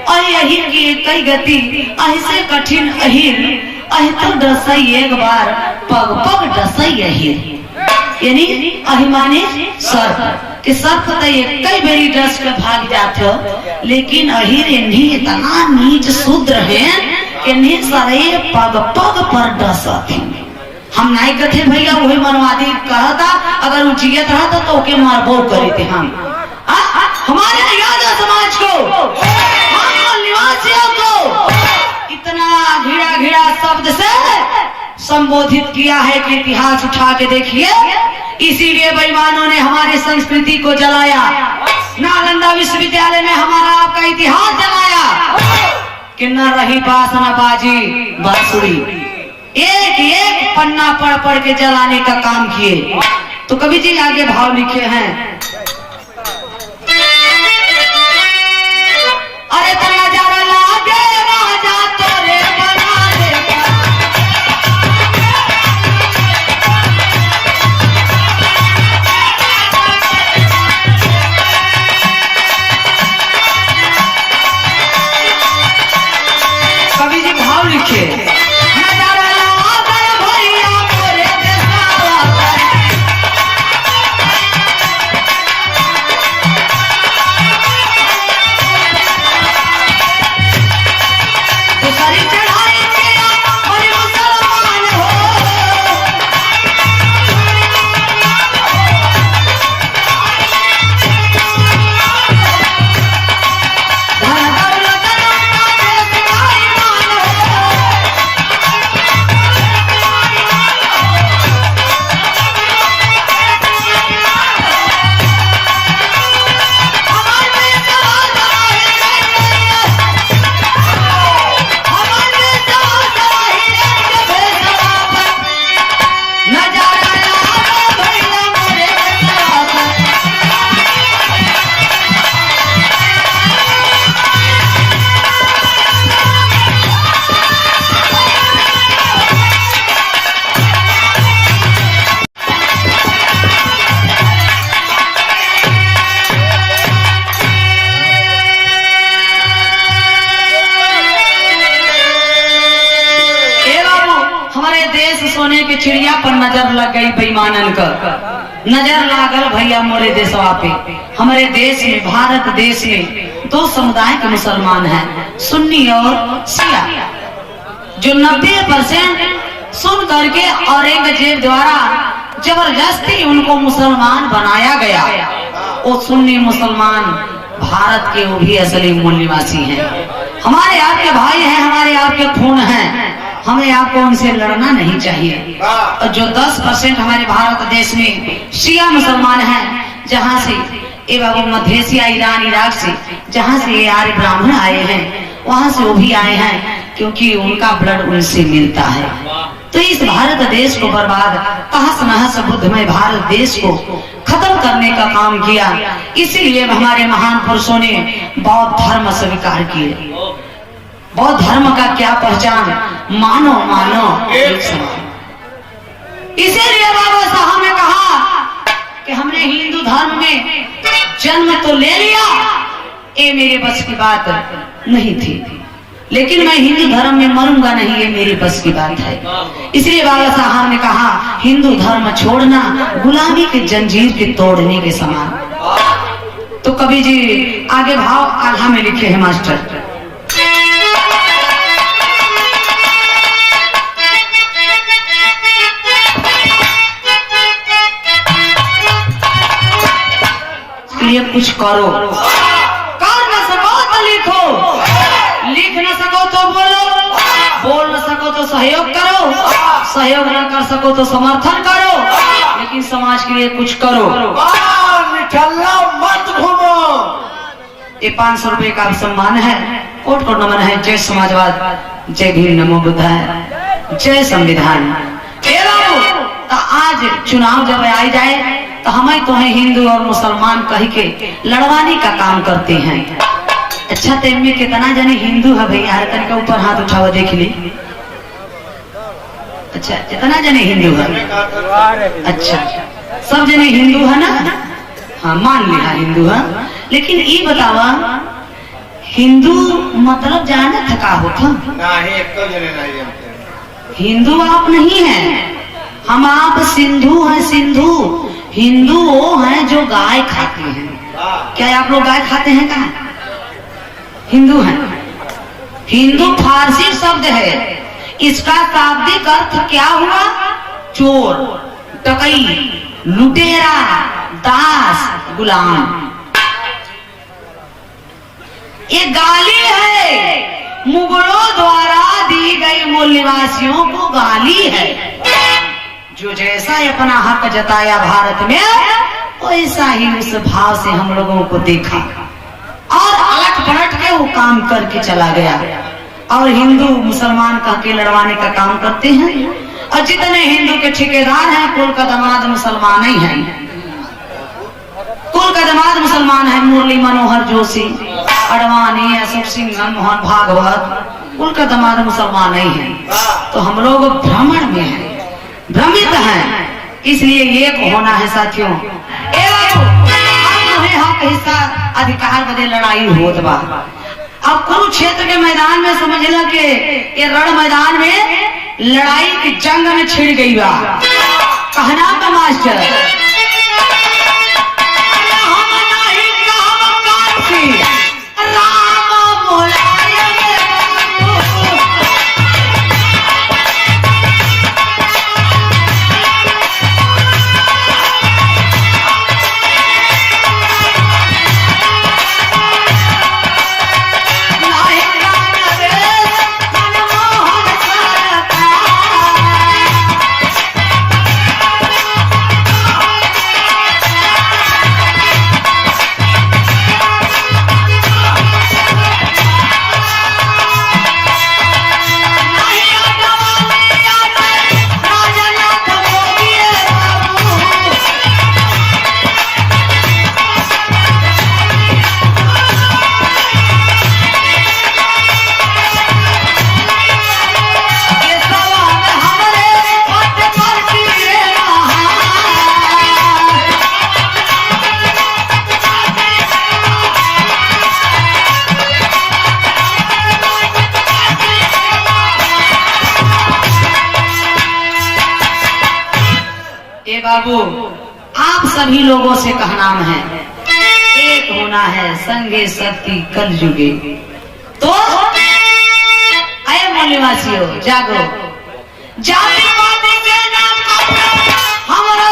अहिर की कई गति ऐसे कठिन अहिर अहि तो डसई एक बार पग पग डसई अहिर। यानी अहिमाने सर्प के सर्प तो कई बेरी डस के भाग जाते हो, लेकिन अहिर इन्हीं इतना नीच शूद्र है कि इन्हीं सारे पग पग पर डसते। हम नहीं कहते भैया वही मनवादी कहता, अगर वो जियत रहता तो ओके मारबो करे थे हम। हमारे यादव समाज को, निवासियों को इतना घिरा घिरा शब्द से संबोधित किया है कि इतिहास उठा के देखिए। इसीलिए बेईमानों ने हमारी संस्कृति को जलाया, नालंदा विश्वविद्यालय में हमारा आपका इतिहास जलाया कि न रही बास न बाजी बांसुरी, एक एक पन्ना पढ़ पढ़ के जलाने का काम किए। तो कवि जी आगे भाव लिखे हैं, अरे तो नजारा लागे राजा तोरे बना दे, कवि जी भाव लिखे, नजारा लागे भैया मोरे देशवा सोने के चिड़िया पर नजर लग गई बेईमानन का, नजर लागल भैया मोरे देशवा पे। हमारे देश में, भारत देश में दो समुदाय के मुसलमान हैं, सुन्नी और शिया, जो 90% सुन करके औरंगजेब द्वारा जबरदस्ती उनको मुसलमान बनाया गया। वो सुन्नी मुसलमान भारत के वो भी असली मूल निवासी हैं, हमारे आपके भाई हैं, हमारे आपके खून हैं, हमें आपको उनसे लड़ना नहीं चाहिए। और जो 10% हमारे भारत देश में शिया मुसलमान हैं, जहाँ से ये बाबू मध्य एशिया, ईरान, इराक से जहाँ से ये आर्य ब्राह्मण आए हैं, वहाँ से वो भी आए हैं, क्योंकि उनका ब्लड उनसे मिलता है। तो इस भारत देश को बर्बाद, तहस नहस बुद्धमय भारत देश को खत्म करने का काम किया। इसीलिए हमारे महान पुरुषों ने बौद्ध धर्म स्वीकार किए। बौद्ध धर्म का क्या पहचान, मानो मानो एक समान। इसीलिए बाबा साहब ने कहा कि हमने हिंदू धर्म में जन्म तो ले लिया, ये मेरे बस की बात नहीं थी, लेकिन मैं हिंदू धर्म में मरूंगा नहीं, ये मेरे बस की बात है। इसलिए बाबा साहब ने कहा हिंदू धर्म छोड़ना गुलामी के जंजीर के तोड़ने के समान। तो कवि जी आगे भाव आधा में लिखे हैं मास्टर, ये कुछ करो, कर न सको तो लिखो, लिख न सको तो बोलो, बोल न सको तो सहयोग करो, सहयोग न कर सको तो समर्थन करो, लेकिन समाज के लिए कुछ करो। मत घूमो। ये 500 रुपए का सम्मान है, कोट कोट नमन है। जय समाजवाद, जय भीम, नमो बुद्धाय, जय संविधान। तो आज चुनाव जब आई जाए तो हमें तो है हिंदू और मुसलमान कह के लड़वाने का काम करते हैं। अच्छा तो इनमें कितना जने हिंदू है भैया, हर तरीके ऊपर हाथ उठावा देख ली। अच्छा कितना जने हिंदू है? अच्छा सब जने हिंदू है ना? हाँ मान लिया हिंदू है, लेकिन ये बतावा हिंदू मतलब जाने थका होता हिंदू आप नहीं है, हम आप सिंधु हैं। सिंधु हिंदू वो हैं जो गाय खाते हैं। क्या आप लोग गाय खाते हैं? क्या हिंदू हैं? हिंदू फारसी शब्द है, इसका शाब्दिक अर्थ क्या हुआ? चोर, टकई, लुटेरा, दास, गुलाम। ये गाली है, मुगलों द्वारा दी गई मूल निवासियों को गाली है। जो जैसा अपना हक जताया भारत में, वैसा ही उस भाव से हम लोगों को देखा और अलग पलट के वो काम करके चला गया। और हिंदू मुसलमान कह के लड़वाने का काम करते हैं। और जितने हिंदू के ठेकेदार हैं, कुल का दामाद मुसलमान ही है। कुल का दामाद मुसलमान है। मुरली मनोहर जोशी, अडवाणी, अशोक सिंघल, मोहन भागवत, कुल का दामाद मुसलमान ही है। तो हम लोग भ्रमण में हैं, भ्रमित हैं। इसलिए एक होना है साथियों। हक हिस्सा अधिकार बदे लड़ाई होत बा। अब कुरुक्षेत्र के मैदान में समझ लो कि ये रण मैदान में लड़ाई की जंग में छिड़ गई बा। कहना का मास्टर बाबू, आप सभी लोगों से कहनाम है, एक होना है संगे शक्ति कल जुगे। तो आए मूल निवासियों, जागो, जाति पाति के नाम हमारा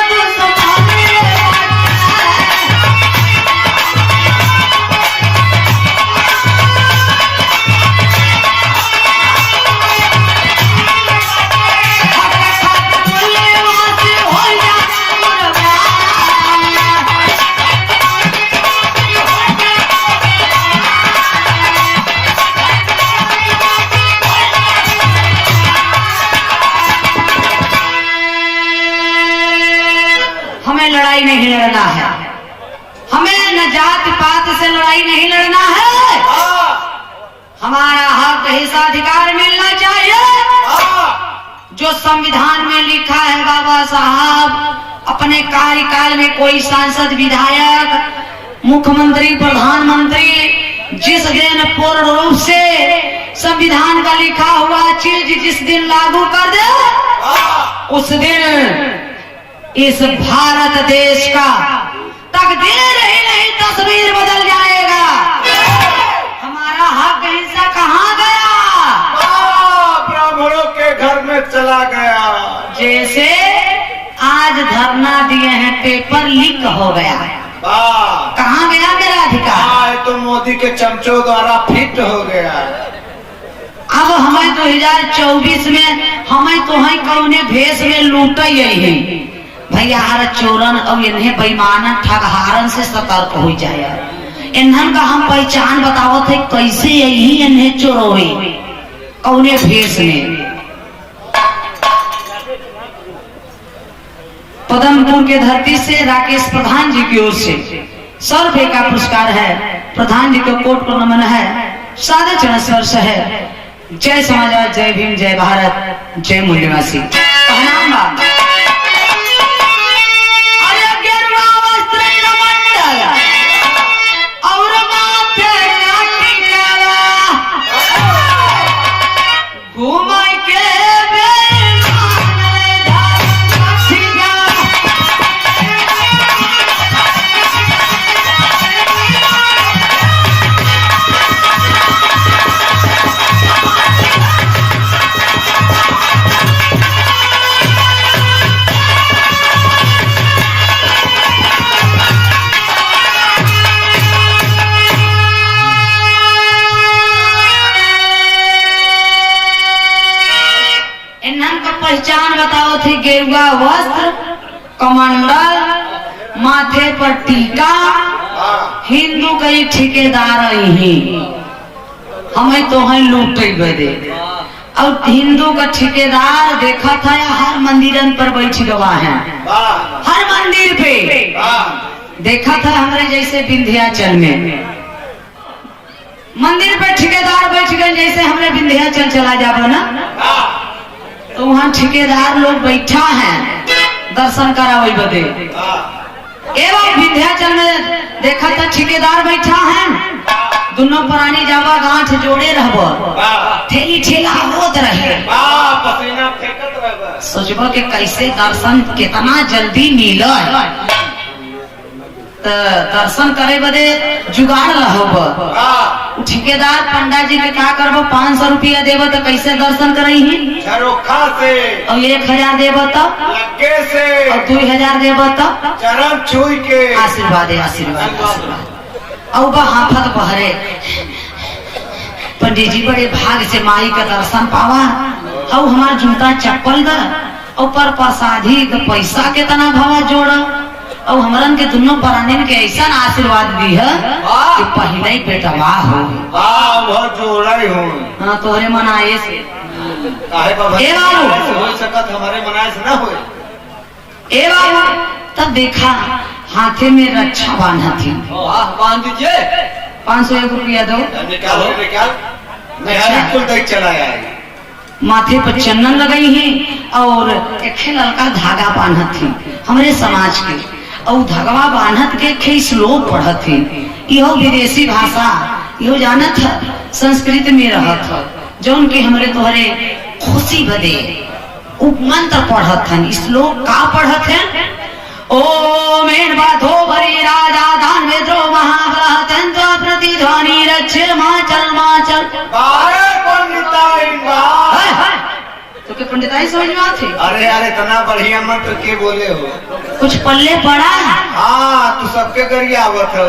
लड़ाई नहीं लड़ना है। हमें न जाति पात से लड़ाई नहीं लड़ना है। हमारा हक हिस्साधिकार मिलना चाहिए। जो संविधान में लिखा है बाबा साहब, अपने कार्यकाल में कोई सांसद, विधायक, मुख्यमंत्री, प्रधानमंत्री जिस दिन पूर्ण रूप से संविधान का लिखा हुआ चीज जिस दिन लागू कर दे, उस दिन इस भारत देश का तकदीर ही नहीं तस्वीर बदल जाएगा। हमारा हक हिस्सा कहाँ गया? ब्राह्मणों के घर में चला गया। जैसे आज धरना दिए हैं, पेपर लीक हो गया। कहाँ गया मेरा अधिकार? तो मोदी के चमचों द्वारा फिट हो गया। अब हमें 2024 में हमें तो है कौने भेष में लूट यही भैया हर चोरन और इन्हें बेईमान ठगहारन से सतर्क हो जाए। इन्हन का हम पहचान बताओ थे कैसे यही इन्हें चोरोए कौने भेष में। पदमपुर के धरती से राकेश प्रधान जी की ओर से 100 रुपए का पुरस्कार है। प्रधान जी को कोट को नमन है, सादे चरण स्पर्श है। जय समाजवाद, जय भीम, जय भारत, जय मूल निवासी। और माथे पहचान बताओ थी, गेरुआ वस्त्र, कमंडल, माथे पर टीका, हिंदू कई ठेकेदार ही हमें तो है लूटे बदे। और हिंदू का ठेकेदार देखा था या हर मंदिरन पर बैठ गवा है, हर मंदिर पे देखा था। हमारे जैसे विंध्याचल में मंदिर पे ठेकेदार बैठ गए, जैसे हमने विंध्याचल चला जाबो ना, तो वहाँ ठेकेदार लोग बैठा है दर्शन करावे बदे। एवं विंध्याचल में देखा था ठेकेदार बैठा है, दोनों प्राणी जावा गांठ जोड़े रहबो, ठेली ठेला होत रहे, पसीना फेंकत रहे। सोचबो कि कैसे दर्शन कितना जल्दी मिले, तो दर्शन करे बदे जुगाड़ रहो। ठेकेदार पंडा जी के क्या करबो, 500 रुपया देबो तो कैसे दर्शन करही, झरोखा से, और 1000 देबो तो लगे से, और 2000 देबो तो चरण छुई के आशीर्वाद है, आशीर्वाद। और वह हाफत बहरे, पंडित जी बड़े भाग से माई का दर्शन पावा, और हमार जूता चप्पल द, और पर प्रसादी का पैसा कितना भवा जोड़ा, और हमरन के दोनों प्राणी के ऐसा आशीर्वाद दी है कि पहले ही बेटवा हो। बहुत जोड़ा ही हूँ। हाँ तोहरे मनाए से काहे बाबा ए बाबू हो सकत, हमारे मनाए से ना होए। ए बाबू तब देखा हाथे में रक्षा बांधा थी, बांध दीजिए, 501 रुपया दो, निकालो निकाल, मैं कुल तक चलाया है। माथे पर चंदन लगाई है और एक ललका धागा बांधा थी हमारे समाज के, और धगवा बांधत के श्लोक पढ़त थी। यहो विदेशी भाषा यो जानत है, संस्कृत में रहत है, जौन के हमरे तोहरे खुशी बदे उपमंत्र पढ़त हन। श्लोक का पढ़त है, ओम बाधो भरी राजा दान वेद्रो महाबला तंत्र प्रतिध्वनि रक्षे माचल माचल। तो के पंडिताई समझ में आती? अरे अरे इतना बढ़िया मंत्र के बोले हो, कुछ पल्ले पड़ा? हाँ तू सबके गरिया आवत हो।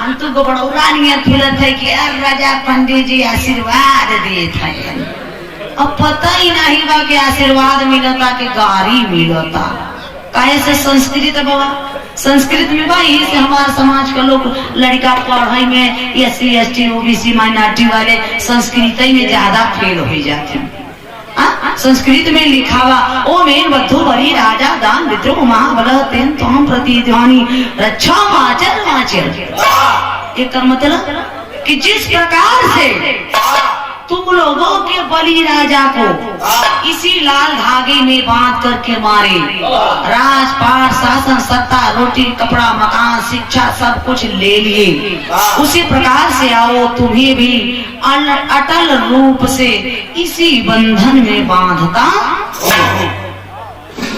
हम तो गोबड़ौरा नियर फूलत है कि यार राजा पंडित जी आशीर्वाद दिए थे, अब पता ही नहीं बा कि आशीर्वाद मिलता कि गारी मिलता। काहे से संस्कृत बाबा, संस्कृत में भाई से हमारे समाज का लोग लड़का पढ़ाई में SC ST OBC माइनॉरिटी वाले संस्कृत में ज्यादा फेल हो जाते हैं। संस्कृत में लिखावा ओ मेन बद्धो बरी राजा दान विद्रोह महाबल तेन तोम प्रतिध्वनि रक्षा माचल माचल। एक मतलब कि जिस प्रकार से तुम लोगों के बलि राजा को इसी लाल धागे में बांध करके मारे, राजपाट शासन सत्ता रोटी कपड़ा मकान शिक्षा सब कुछ ले लिए, उसी प्रकार से आओ तुम्हें भी अटल रूप से इसी बंधन में बांधता।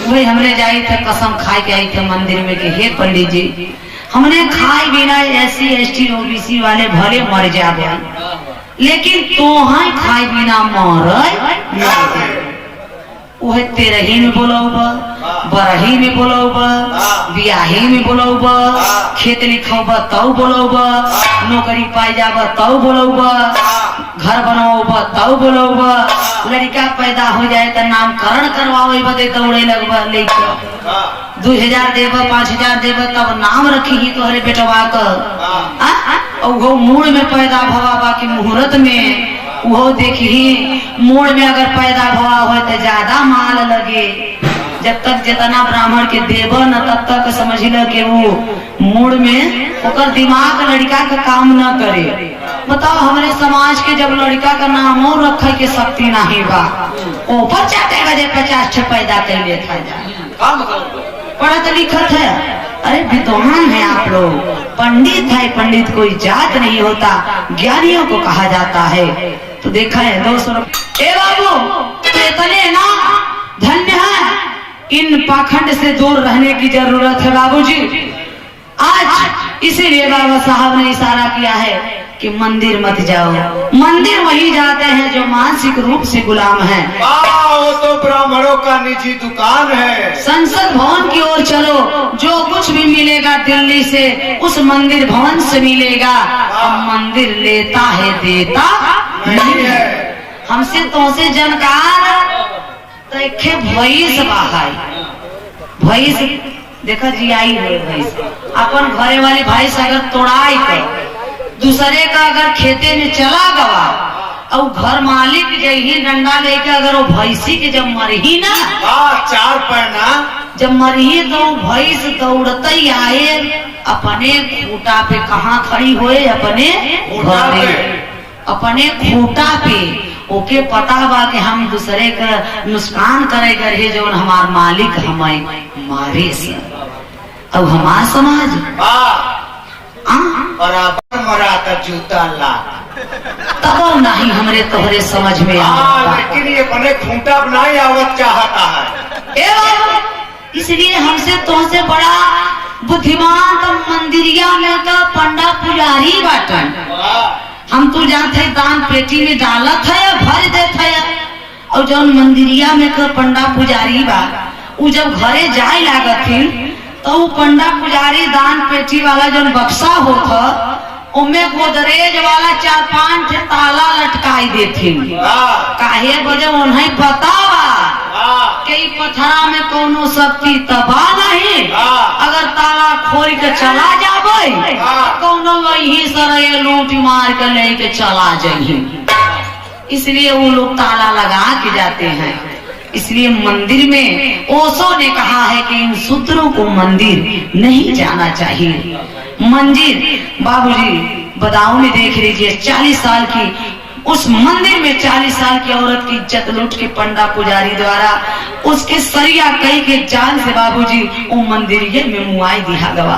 वही हमने जाई थे कसम खाए के आई थे मंदिर में कि हे पंडित जी हमने खाए बिना SC ST OBC वाले भले मर जाए, लेकिन तोहाई खाए बिना मर वह तेरही में बोलौबा, बरही में बोलौबा, बियाही में बोलौबा, खेत लिखौबा तब बोलौबा, नौकरी पाई जाबा तब बोलौबा, घर बनवाबा तब बोलौबा, लड़का पैदा हो जाए तो नामकरण करवावे बदे दौड़े लगबा, लेकर 2000 देबा 5000 देबा तब नाम रखी ही तोहरे बेटवा का। वो मूड में पैदा भवा बाकी मुहूर्त में वो देखी मूड में अगर पैदा भवा हो तो ज्यादा माल लगे। जब तक जितना ब्राह्मण के देव न तब तक समझ लो कि वो मूड में ओकर दिमाग लड़का का काम न करे। बताओ हमारे समाज के जब लड़का का नाम और रखे के शक्ति नहीं बा, ऊपर चाहते बजे 50 पैदा कर लेता जाए। पढ़त लिखत है, अरे विद्वान है आप लोग, पंडित है, पंडित कोई जात नहीं होता, ज्ञानियों को कहा जाता है। तो देखा है 200 रुपये। ए बाबू इतने ना धन्य है, इन पाखंड से दूर रहने की जरूरत है बाबूजी। आज इसीलिए बाबा साहब ने इशारा किया है कि मंदिर मत जाओ, मंदिर वही जाते हैं जो मानसिक रूप से गुलाम है। वो तो ब्राह्मणों का निजी दुकान है। संसद भवन की ओर चलो, जो कुछ भी मिलेगा दिल्ली से उस मंदिर भवन से मिलेगा। अब मंदिर लेता है देता नहीं है। हमसे तो से जानकार देखे भैंस बाहाई भैंस देखा जी आई हो भैंस अपन घरे वाली भैंस अगर तोड़ाई तो दूसरे का अगर खेते में चला गवा और घर मालिक जही डंडा लेके अगर वो भैंसी के जब मरही ना चार पैना जब मरही तो भैंस दौड़ते ही आए अपने खूटा पे कहाँ खड़ी हुए अपने घरे अपने खूटा पे ओके पता बा कि हम दूसरे का नुकसान करे रहे जो हमार मालिक हमें मारे से अब हमार समाज बराबर मरा था जूता ला तब नहीं हमरे तोहरे समझ में लेकिन ये बने खूंटा बनाई आवत चाहता है इसलिए हमसे तुमसे बड़ा बुद्धिमान तो मंदिरिया में तो पंडा पुजारी बाटन हम तो जानते दान पेटी में डालत है भर देत है और जौन मंदिरिया में तो पंडा पुजारी बा उ जब घरे जाए लागथिन तो उ पंडा पुजारी दान पेटी वाला जौन बक्सा होता उनमें गोदरेज वाला 4-5 ताला लटकाई देथिन काहे बजे उन्हें पता कि पथरा में कोनो शक्ति तबा नहीं अगर ताला खोल के चला जाबे कोनो वही सरे लूट मार के लेके चला जाइए इसलिए वो लोग ताला लगा के जाते हैं। इसलिए मंदिर में ओशो ने कहा है कि इन सूत्रों को मंदिर नहीं जाना चाहिए। मंदिर बाबूजी बदाऊं में देख लीजिए 40 साल की उस मंदिर में 40 साल की औरत की इज्जत लूट के पंडा पुजारी द्वारा उसके सरिया कई के जान से बाबूजी वो मंदिरिये में मुआई दिया गवा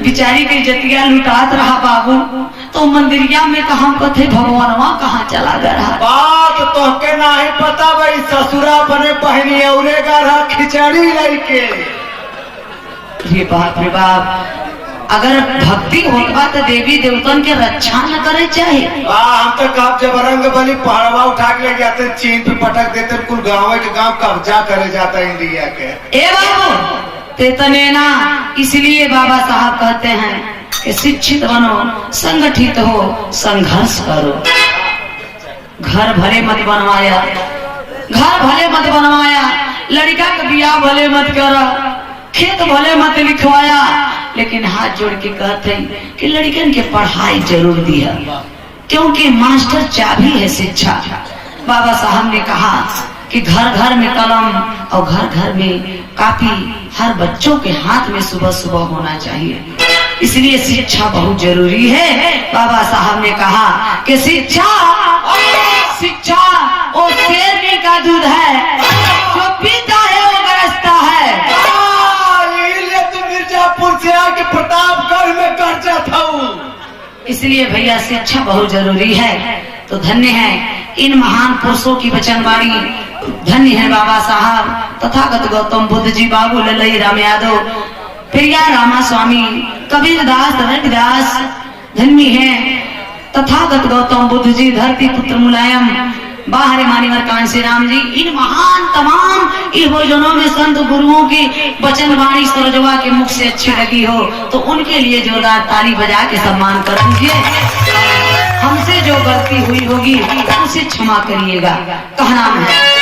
बिचारी की इज्जतिया लुटात रहा बाबू तो मंदिरिया में कहा कथे भगवानवा कहाँ चला गया बात तो के नहीं पता भाई ससुरा बने पहनी औरेगा रहा खिचड़ी लड़के ये बाप रे बाप अगर भक्ति होगा तो देवी देवतन के रक्षा न करे चाहे हम तो कब जब रंग बली पहाड़वा उठा के ले जाते चीन पे पटक देते कुल गाँव के गाँव कब्जा करे जाता इंडिया के ए बाबू तेतने ना इसलिए बाबा साहब कहते हैं कि शिक्षित बनो संगठित हो संघर्ष करो घर भले मत बनवाया घर भले मत बनवाया लड़का का बियाह भले मत करा खेत भले मत लिखवाया लेकिन हाथ जोड़ के कहते हैं कि लड़कन के पढ़ाई जरूर दिया क्योंकि मास्टर चाबी है शिक्षा। बाबा साहब ने कहा कि घर घर में कलम और घर घर में कापी हर बच्चों के हाथ में सुबह सुबह होना चाहिए इसलिए शिक्षा बहुत जरूरी है। बाबा साहब ने कहा कि शिक्षा शिक्षा वो शेरनी का दूध है जो पीता है वो गरजता है से आके प्रतापगढ़ में कर्जा था इसलिए भैया शिक्षा बहुत जरूरी है। तो धन्य है इन महान पुरुषों की वचनवाणी धन्य है बाबा साहब तथागत गौतम बुद्ध जी बाबू ललई राम यादव प्रिया रामा स्वामी कबीर दास रविदास धन्य है तथागत गौतम बुद्ध जी धरती पुत्र मुलायम बाहर मानिवर कांसी राम जी इन महान तमाम इन भोजनों में संत गुरुओं की वचनवाणी सरजवा के मुख से अच्छी लगी हो तो उनके लिए जोरदार ताली बजा के सम्मान कर दीजिए। हमसे जो गलती हुई होगी उसे क्षमा करिएगा। कहना है